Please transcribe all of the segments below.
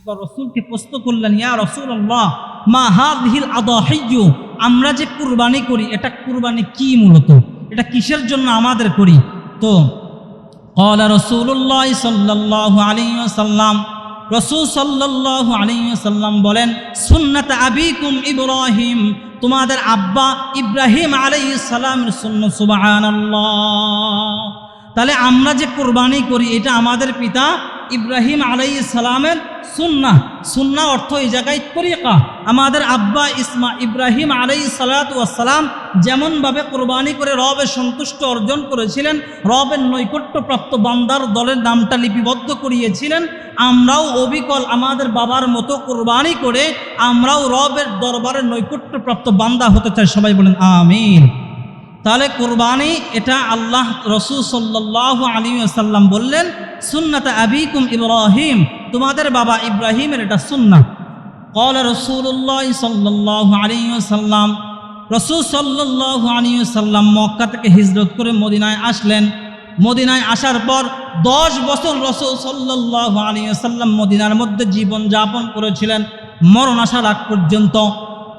একবার রাসূলকে প্রশ্ন করলেন, ইয়া রাসূলুল্লাহ মা হাযিহিল আদাহিয়্যু, আমরা যে কুরবানি করি এটা কুরবানি কি, মূলত এটা কিসের জন্য আমাদের করি? তো ক্বালা রাসূলুল্লাহ সাল্লাল্লাহু আলাইহি ওয়াসাল্লাম, রাসূল সাল্লাল্লাহু আলাইহি ওয়াসাল্লাম বলেন, সুন্নাত আবিকুম ইব্রাহিম, তোমাদের আব্বা ইব্রাহিম আলাইহিস সালামের সুন্নাত। সুবহানাল্লাহ। তাহলে আমরা যে কুরবানি করি এটা আমাদের পিতা ইব্রাহিম আলাইহিস সালামের সুন্নাহ। সুন্নাহ অর্থ এই জায়গায় তরিকা। আমাদের আব্বা ইব্রাহিম আলাইহিস সালাতু ওয়াস সালাম যেমনভাবে কুরবানি করে রবের সন্তুষ্ট অর্জন করেছিলেন, রবের নৈকট্যপ্রাপ্ত বান্দার দলের নামটা লিপিবদ্ধ করিয়েছিলেন, আমরাও অবিকল আমাদের বাবার মতো কুরবানি করে আমরাও রবের দরবারের নৈকট্যপ্রাপ্ত বান্দা হতে চাই। সবাই বলেন আমিন। তাহলে কুরবানি এটা আল্লাহ রাসূল সাল্লাল্লাহু আলাইহি ওয়াসাল্লাম বললেন, সুন্নাত আবিকুম ইব্রাহিম, তোমাদের বাবা ইব্রাহিমের এটা সুন্নাহ। ক্বালা রাসূলুল্লাহ সাল্লাল্লাহু আলাইহি ওয়াসাল্লাম, রাসূল সাল্লাল্লাহু আলাইহি ওয়াসাল্লাম মক্কা থেকে হিজরত করে মদিনায় আসলেন। মদিনায় আসার পর 10 বছর রাসূল সাল্লাল্লাহু আলাইহি ওয়াসাল্লাম মদিনার মধ্যে জীবন যাপন করেছিলেন, মরণ আসার আগ পর্যন্ত।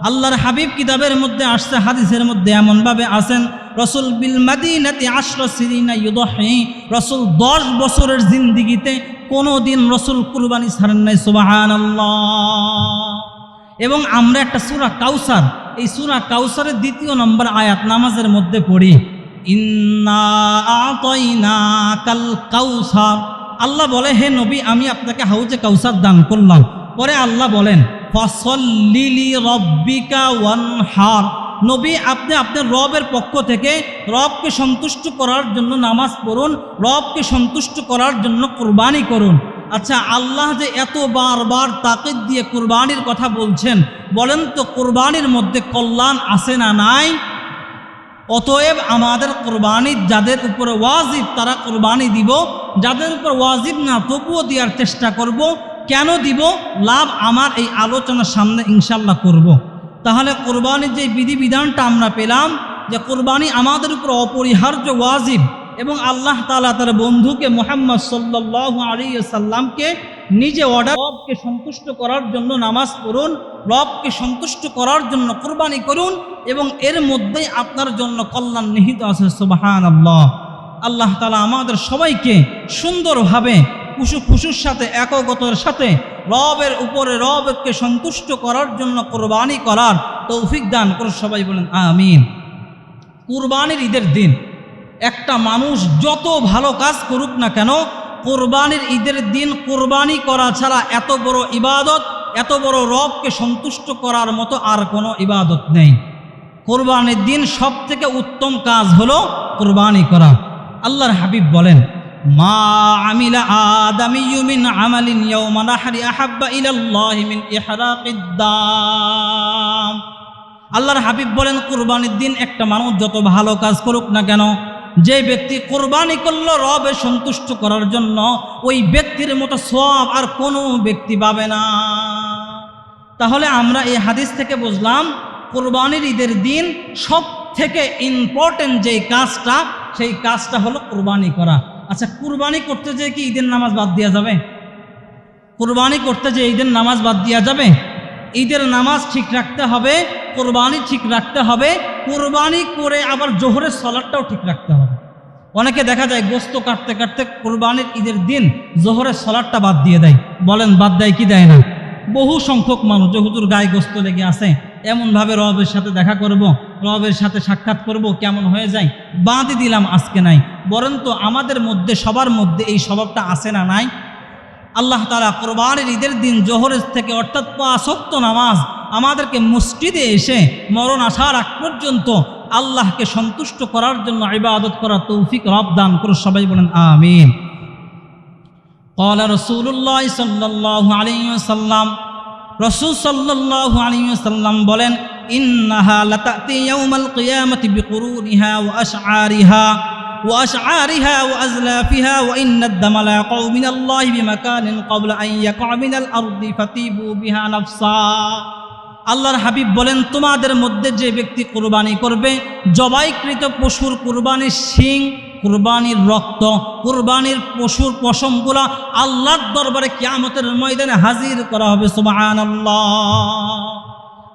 আল্লাহর হাবিব কিতাবের মধ্যে আসছে, হাদিসের মধ্যে এমনভাবে আসেন, রাসূল বিল মাদিনাতি 10 সিনিনা ইউদহি, রাসূল 10 বছরের জিন্দেগিতে কোনো দিন রাসূল কুরবানি ছাড়েন নাই। সুবহানাল্লাহ। এবং আমরা একটা সূরা কাউসার, এই সূরা কাউসারের 2 নম্বর আয়াত নামাজের মধ্যে পড়ি, ইন্না আতাইনাকাল কাউসার। আল্লাহ বলে, হে নবী আমি আপনাকে হাউজে কাউসার দান করলাম। পরে আল্লাহ বলেন, ফাসাল্লি লিরাব্বিকা ওয়ানহার, নবী আপনি আপনার রবের পক্ষ থেকে রবকে সন্তুষ্ট করার জন্য নামাজ পড়ুন, রবকে সন্তুষ্ট করার জন্য কুরবানি করুন। আচ্ছা, আল্লাহ যে এত বারবার তাকিদ দিয়ে কুরবানির কথা বলছেন, বলেন তো কুরবানির মধ্যে কল্যাণ আছে না নাই? অতএব আমাদের কুরবানি যাদের উপরে ওয়াজিব তারা কুরবানি দিব, যাদের উপর ওয়াজিব না তবুও দেওয়ার চেষ্টা করব। কেন দিব? লাভ আমার এই আলোচনার সামনে ইনশাল্লাহ করব। তাহলে কুরবানির যে বিধিবিধানটা আমরা পেলাম, যে কুরবানি আমাদের উপর অপরিহার্য ওয়াজিব, এবং আল্লাহ তাআলা তার বন্ধুকে মুহাম্মদ সাল্লাল্লাহু আলাইহি ওয়াসাল্লামকে নিজে অর্ডার, রবকে সন্তুষ্ট করার জন্য নামাজ পড়ুন, রবকে সন্তুষ্ট করার জন্য কুরবানি করুন, এবং এর মধ্যেই আপনার জন্য কল্যাণ নিহিত আছে। সুবহানাল্লাহ। আল্লাহ তাআলা আমাদের সবাইকে সুন্দরভাবে খুশুর সাথে একগতার সাথে রবের উপরে রবকে সন্তুষ্ট করার জন্য কুরবানি করার তৌফিক দান করে। সবাই বলেন আমিন। কুরবানির ঈদের দিন একটা মানুষ যত ভালো কাজ করুক না কেন, কুরবানির ঈদের দিন কুরবানি করা ছাড়া এত বড় ইবাদত, এত বড় রবকে সন্তুষ্ট করার মতো আর কোনো ইবাদত নেই। কুরবানির দিন সব থেকে উত্তম কাজ হলো কুরবানি করা। আল্লাহর হাবিব বলেন, মা আমিলা আদামিয়্যু মিন আমালিন ইয়াওমা নাহরি আহাব্বা ইলাল্লাহি মিন ইহরাকিদ দাম। আল্লাহর হাবিব বলেন, কুরবানির দিন একটা মানুষ যত ভালো কাজ করুক না কেন, যে ব্যক্তি কুরবানি করলো রবের সন্তুষ্ট করার জন্য, ওই ব্যক্তির মতো সওয়াব আর কোনো ব্যক্তি পাবে না। তাহলে আমরা এই হাদিস থেকে বুঝলাম কুরবানির ঈদের দিন সব থেকে ইম্পর্টেন্ট যেই কাজটা, সেই কাজটা হলো কুরবানি করা। আচ্ছা, কুরবানি করতে যে কি ঈদের নামাজ বাদ দেওয়া যাবে? কুরবানি করতে যে ঈদের নামাজ বাদ দেওয়া যাবে? ঈদের নামাজ ঠিক রাখতে হবে, কুরবানি ঠিক রাখতে হবে, কুরবানি করে আবার জোহরের সালাতটাও ঠিক রাখতে হবে। অনেকে দেখা যায় গোস্ত কাটতে কাটতে কুরবানির ঈদের দিন জোহরের সালাতটা বাদ দিয়ে দেয়। বলেন বাদ দেয় কি দেয় না? বহু সংখ্যক মানুষ যে হুজুর গায়ে গোস্ত লেগে আছে, এমনভাবে রবের সাথে দেখা করব, রবের সাথে সাক্ষাৎ করব, কেমন হয়ে যায়, বাদই দিলাম আজকে নাই। বরং তো আমাদের মধ্যে সবার মধ্যে এই স্বভাবটা আছে না নাই? আল্লাহ তাআলা কুরবানির ঈদের দিন জোহরের থেকে অর্থাৎ 5 ওয়াক্ত নামাজ আমাদেরকে মসজিদে এসে মরণ আসার আগ পর্যন্ত আল্লাহকে সন্তুষ্ট করার জন্য ইবাদত করার তৌফিক রব দান করুন। সবাই বলেন আমিন। ক্বালা রাসূলুল্লাহ সাল্লাল্লাহু আলাইহি ওয়াসাল্লাম, রাসূল সাল্লাল্লাহু আলাইহি ওয়াসাল্লাম বলেন, ইন্নাহা লাতাতি ইয়াউমাল কিয়ামাতি বিকুরুনিহা ওয়া আশআরিহা وأشعارها وأزلافها وإن الدم لا يقع من الله بمكان قبل أن يقع من الأرض فتيبوا بها نفسا। আল্লাহর হাবিব বলেন, তোমাদের মধ্যে যে ব্যক্তি কুরবানি করবে, জবাইকৃত পশুর কুরবানির শিং, কুরবানির রক্ত, কুরবানির পশুর পশমগুলা আল্লাহর দরবারে কিয়ামতের ময়দানে হাজির করা হবে। সুবহানাল্লাহ।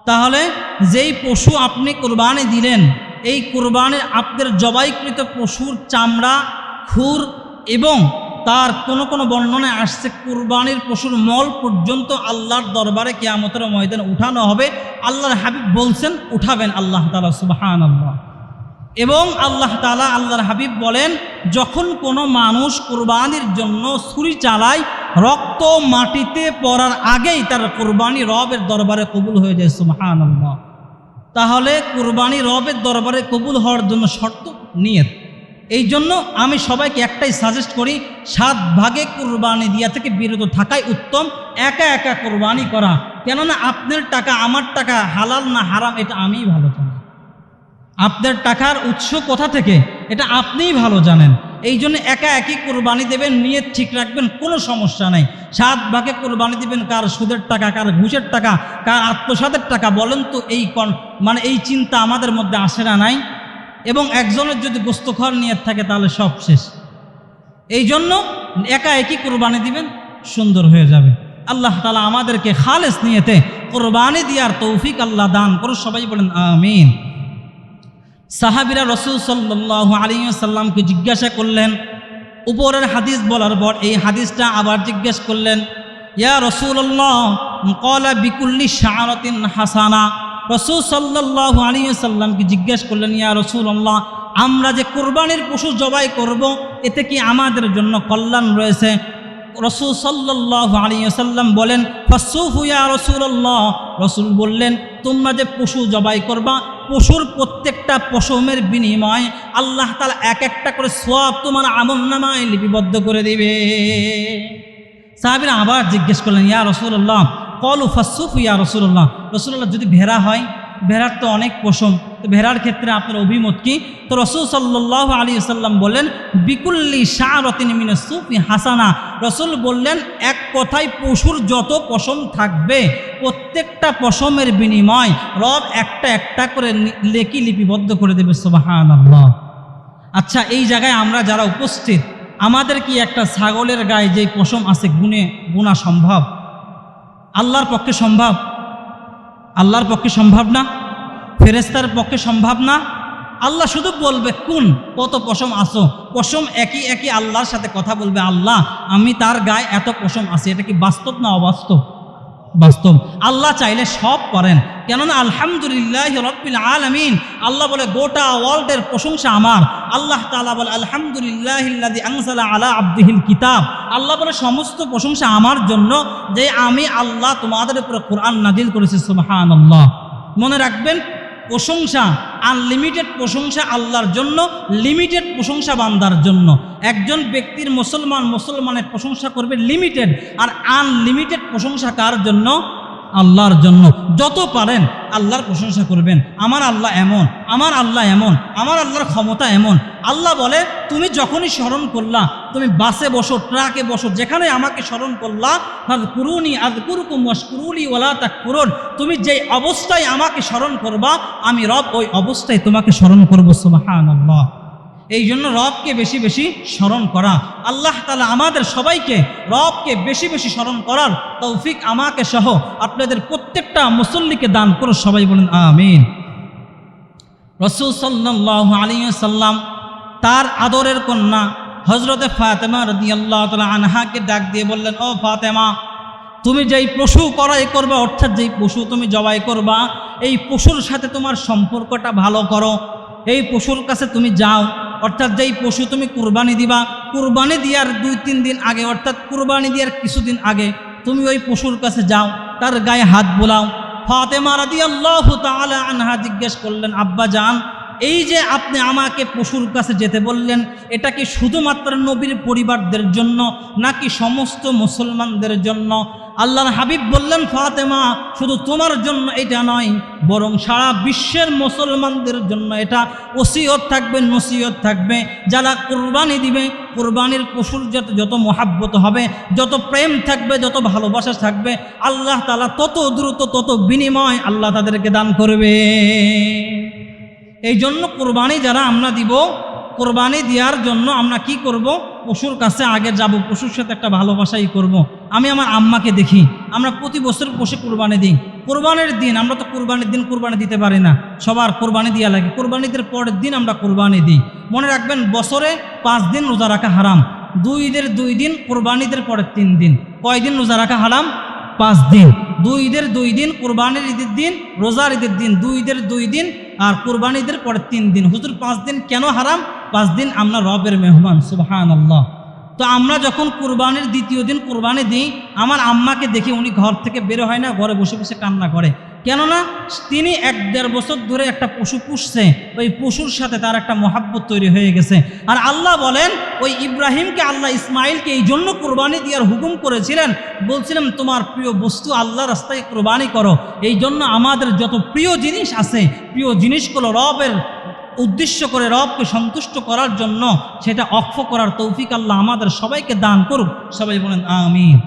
তাহলে যেই পশু আপনি কুরবানি দিলেন, এই কুরবানির আপনার জবাইকৃত পশুর চামড়া, খুর এবং তার কোনো বর্ণনায় আসছে কুরবানির পশুর মল পর্যন্ত আল্লাহর দরবারে কিয়ামতের ময়দানে উঠানো হবে। আল্লাহর হাবিব বলছেন উঠাবেন আল্লাহ তাআলা। সুবহানাল্লাহ। এবং আল্লাহ তাআলা, আল্লাহর হাবিব বলেন, যখন কোনো মানুষ কুরবানির জন্য ছুরি চালায়, রক্ত মাটিতে পড়ার আগেই তার কুরবানি রবের দরবারে কবুল হয়ে যায়। সুবহানাল্লাহ। তাহলে কুরবানি রবের দরবারে কবুল হওয়ার জন্য শর্ত নিয়ত। এই জন্য আমি সবাইকে একটাই সাজেস্ট করি, 7 ভাগে কুরবানি দিয়া থেকে বিরত থাকাই উত্তম। একা একা কুরবানি করা, কেননা আপনার টাকা আমার টাকা, হালাল না হারাম এটা আমিই ভালো জানি। আপনার টাকার উৎস কোথা থেকে এটা আপনিই ভালো জানেন। এই জন্য একা একই কুরবানি দেবেন, নিয়ত ঠিক রাখবেন, কোনো সমস্যা নেই। 7 ভাগে কুরবানি দিবেন, কার সুদের টাকা, কার ঘুষের টাকা, কার আত্মসাতের টাকা, বলেন তো এই এই চিন্তা আমাদের মধ্যে আসে না? নাই। এবং একজনের যদি গোস্ত খাওয়ার নিয়ত থাকে তাহলে সব শেষ। এই জন্য একা একই কুরবানি দিবেন, সুন্দর হয়ে যাবে। আল্লাহ তাআলা আমাদেরকে খালেস নিয়তে কুরবানি দেওয়ার তৌফিক আল্লাহ দান করো, সবাই বলেন আমিন। সাহাবীরা রাসূল সাল্লাল্লাহু আলাইহি ওয়াসাল্লামকে জিজ্ঞাসা করলেন, উপরের হাদিস বলার পর এই হাদিসটা আবার জিজ্ঞেস করলেন, ইয়া রাসূলুল্লাহ ক্বালা বিকুল্লি শাআরাতিন হাসানা। রাসূল সাল্লাল্লাহু আলাইহি ওয়াসাল্লামকে জিজ্ঞেস করলেন, ইয়া রাসূলুল্লাহ, আমরা যে কুরবানির পশু জবাই করব, এতে কি আমাদের জন্য কল্যাণ রয়েছে? রাসূল সাল্লাল্লাহু আলাইহি ওয়াসাল্লাম বলেন, ফাসুফু ইয়া রাসূলুল্লাহ। রাসূল বললেন, তোমরা যে পশু জবাই করবা, পশুর প্রত্যেকটা পশমের বিনিময় আল্লাহ তাআলা এক একটা করে সওয়াব তোমার আমলনামায় লিপিবদ্ধ করে দিবে। সাহাবীরা আবার জিজ্ঞেস করলেন, ইয়া রাসূলুল্লাহ, ক্বালু ফাসুফু ইয়া রাসূলুল্লাহ। রাসূলুল্লাহ, যদি ভেড়া হয়, ভেড়ার তো অনেক পশম, তো ভেড়ার ক্ষেত্রে আপনার অভিমত কি? তো রাসূল সাল্লাল্লাহু আলাইহি ওয়াসাল্লাম বললেন, বিকুল্লি শাআরাতিন মিনাস সুফি হাসানা। রাসূল বললেন, এক কথায় পশুর যত পশম থাকবে প্রত্যেকটা পশমের বিনিময় রব একটা একটা করে নেকি লিপিবদ্ধ করে দেবে। সুবহানাল্লাহ। আচ্ছা, এই জায়গায় আমরা যারা উপস্থিত, আমাদের কি একটা ছাগলের গায়ে যেই পশম আছে গুণা সম্ভব? আল্লাহর পক্ষে সম্ভব? আল্লাহর পক্ষে সম্ভব না, ফেরেশতার পক্ষে সম্ভব না। আল্লাহ শুধু বলবে কোন কত পশম আসো, পশম একই একই আল্লাহর সাথে কথা বলবে, আল্লাহ আমি তার গায়ে এত পশম আছে। এটা কি বাস্তব না অবাস্তব? বাস্তব। আল্লাহ চাইলে সব করেন, কেননা আলহামদুলিল্লাহি রাব্বিল আলামিন। আল্লাহ বলে গোটা ওয়ার্ল্ডের প্রশংসা আমার। আল্লাহ তাআলা বলে আলহামদুলিল্লাহিল্লাযী আনজালা আলা আবদিহিল কিতাব। আল্লাহ বলে সমস্ত প্রশংসা আমার জন্য, যে আমি আল্লাহ তোমাদের উপরে কোরআন নাজিল করেছি। সুবহানাল্লাহ। মনে রাখবেন, প্রশংসা আনলিমিটেড প্রশংসা আল্লাহর জন্য, লিমিটেড প্রশংসা বান্দার জন্য। একজন ব্যক্তির মুসলমানের প্রশংসা করবে লিমিটেড, আর আনলিমিটেড প্রশংসা কার জন্য? আল্লাহর জন্য। যত পারেন আল্লাহর প্রশংসা করবেন, আমার আল্লাহ এমন, আমার আল্লাহ এমন, আমার আল্লাহর ক্ষমতা এমন। আল্লাহ বলে, তুমি যখনই স্মরণ করলা, তুমি বাসে বসো, ট্রাকে বসো, যেখানে আমাকে স্মরণ করলা, ফাযকুরুনি আযকুরকুম ওয়াশকুরুলি ওয়ালা তাকফুরুন। তুমি যেই অবস্থায় আমাকে স্মরণ করবা, আমি রব ওই অবস্থায় তোমাকে স্মরণ করব। সুবহানাল্লাহ। এই জন্য রবকে বেশি বেশি স্মরণ করা। আল্লাহ তাআলা আমাদের সবাইকে রবকে বেশি বেশি স্মরণ করার তৌফিক আমাকে সহ আপনাদের প্রত্যেকটা মুসল্লিকে দান করো, সবাই বলেন আমিন। রাসূল সাল্লাল্লাহু আলাইহি ওয়াসাল্লাম তার আদরের কন্যা হযরতে ফাতেমা রাদিয়াল্লাহু তাআলা আনহাকে ডাক দিয়ে বললেন, ও ফাতেমা, তুমি যেই পশু ক্রয় করবা, অর্থাৎ যেই পশু তুমি জবাই করবা, এই পশুর সাথে তোমার সম্পর্কটা ভালো করো। এই পশুর কাছে তুমি যাও, অর্থাৎ যেই পশু তুমি কুরবানি দিবা, কুরবানি দেওয়ার 2-3 দিন আগে, অর্থাৎ কুরবানি দেওয়ার কিছুদিন আগে তুমি ওই পশুর কাছে যাও, তার গায়ে হাত বোলাও। ফাতেমা রাদিয়াল্লাহু তাআলা আনহা জিজ্ঞেস করলেন, আব্বা জান, এই যে আপনি আমাকে পশুর কাছে যেতে বললেন, এটা কি শুধুমাত্র নবীর পরিবারদের জন্য নাকি সমস্ত মুসলমানদের জন্য? আল্লাহর হাবিব বললেন, ফাতেমা, শুধু তোমার জন্য এটা নয়, বরং সারা বিশ্বের মুসলমানদের জন্য এটা ওসিয়ত থাকবে, নসিহত থাকবে। যারা কুরবানি দিবে, কুরবানির পশুর যত মহাব্বত হবে, যত প্রেম থাকবে, যত ভালোবাসা থাকবে, আল্লাহ তাআলা তত দ্রুত তত বিনিময় আল্লাহ তাদেরকে দান করবে। এই জন্য কুরবানি যারা আমরা দিব, কোরবানি দেওয়ার জন্য আমরা কি করব, পশুর কাছে আগে যাব, পশুর সাথে একটা ভালোবাসাই করব। আমি আমার আম্মাকে দেখি, আমরা প্রতি বছর পশু কোরবানি দিই। কোরবানির দিন আমরা তো কোরবানির দিন কোরবানি দিতে পারি না, সবার কোরবানি দেওয়া লাগে। কোরবানিদের পরের দিন আমরা কোরবানি দিই। মনে রাখবেন, বছরে 5 দিন রোজা রাখা হারাম। 2 ঈদের 2 দিন, কোরবানিদের পরের 3 দিন। কয় দিন রোজা রাখা হারাম? 5 দিন। 2 ঈদের 2 দিন, কোরবানির ঈদের দিন, রোজার ঈদের দিন, 2 ঈদের 2 দিন আর কোরবানিদের পরের 3 দিন। হুজুর 5 দিন কেন হারাম? 5 দিন আমরা রবের মেহমান, সুবহানাল্লাহ। তো আমরা যখন কোরবানির দ্বিতীয় দিন কোরবানি দিই, আমার আম্মাকে দেখি উনি ঘর থেকে বের হয় না, ঘরে বসে বসে কান্না করে। কেননা তিনি 1-1.5 বছর ধরে একটা পশু পুষছে, ওই পশুর সাথে তার একটা মহাব্বত তৈরি হয়ে গেছে। আর আল্লাহ বলেন, ওই ইব্রাহিমকে আল্লাহ ইসমাইলকে এই জন্য কোরবানি দেওয়ার হুকুম করেছিলেন, বলছিলেন তোমার প্রিয় বস্তু আল্লাহ রাস্তায় কোরবানি করো। এই জন্য আমাদের যত প্রিয় জিনিস আছে, প্রিয় জিনিসগুলো রবের উদ্দেশ্য করে, রবকে সন্তুষ্ট করার জন্য সেটা অক্ষ করার তৌফিক আল্লাহ আমাদের সবাইকে দান করুক। সবাই বলেন আমিন।